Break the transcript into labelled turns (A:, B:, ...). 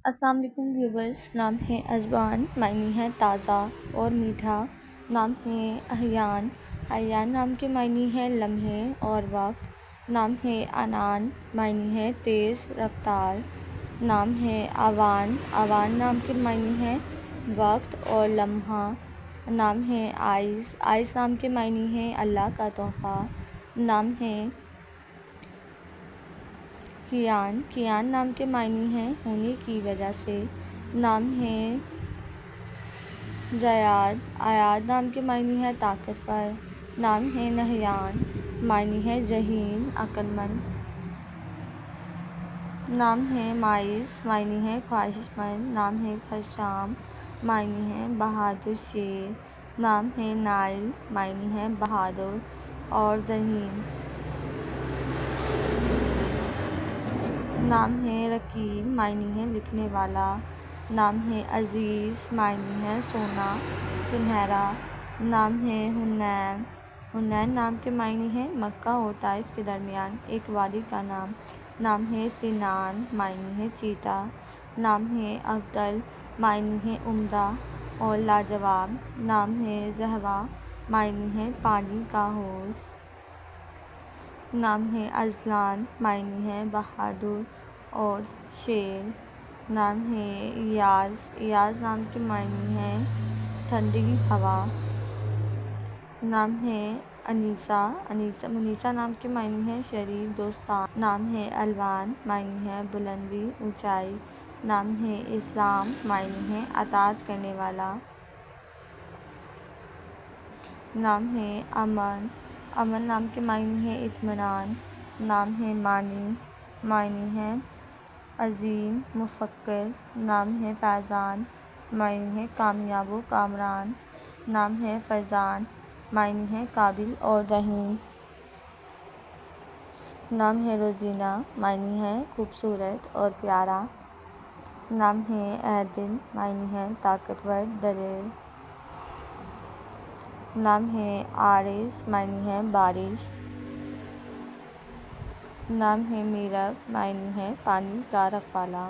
A: السلام علیکم ویورز، نام ہے ازبان، معنی ہے تازہ اور میٹھا۔ نام ہے احیان، احیان نام کے معنی ہے لمحے اور وقت۔ نام ہے عنان، معنی ہے تیز رفتار۔ نام ہے اوان، اوان نام کے معنی ہے وقت اور لمحہ۔ نام ہے آئس، آئس نام کے معنی ہے اللہ کا تحفہ۔ نام ہے کیان، کیان نام کے معنی ہے ہونے کی وجہ سے۔ نام ہے زیاد، ایاد نام کے معنی ہے طاقتور۔ نام ہے نہیان، معنی ہے ذہین عقل مند۔ نام ہے ماعز، معنی ہے خواہش مند۔ نام ہے خشام، معنی ہے بہادر شیر۔ نام ہے نائل، معنی ہے بہادر اور ذہین۔ نام ہے رقیب، معنی ہے لکھنے والا۔ نام ہے عزیز، معنی ہے سونا سنہرا۔ نام ہے حنین، حنین نام کے معنی ہے مکہ اور طائف کے درمیان ایک وادی کا نام۔ نام ہے سنان، معنی ہے چیتا۔ نام ہے افضل، معنی ہے عمدہ اور لاجواب۔ نام ہے زہوہ، معنی ہے پانی کا حوض۔ نام ہے اذلان، معنی ہے بہادر اور شیر۔ نام ہے ایاز، ایاز نام کے معنی ہے ٹھنڈی ہوا۔ نام ہے انیسہ، منیسہ نام کے معنی ہے شریف دوستان۔ نام ہے الوان، معنی ہے بلندی اونچائی۔ نام ہے اسلام، معنی ہے اطاعت کرنے والا۔ نام ہے امن، امن نام کے معنی ہے اطمینان۔ نام ہے مانی، معنی ہے عظیم مفکر۔ نام ہے فیضان، معنی ہے کامیاب و کامران۔ نام ہے فیضان، معنی ہے قابل اور ذہین۔ نام ہے روزینہ، معنی ہے خوبصورت اور پیارا۔ نام ہے عادل، معنی ہے طاقتور دلیر۔ نام ہے عارض، معنی ہے بارش۔ نام ہے میرب، معنی ہے پانی کا رکھوالا۔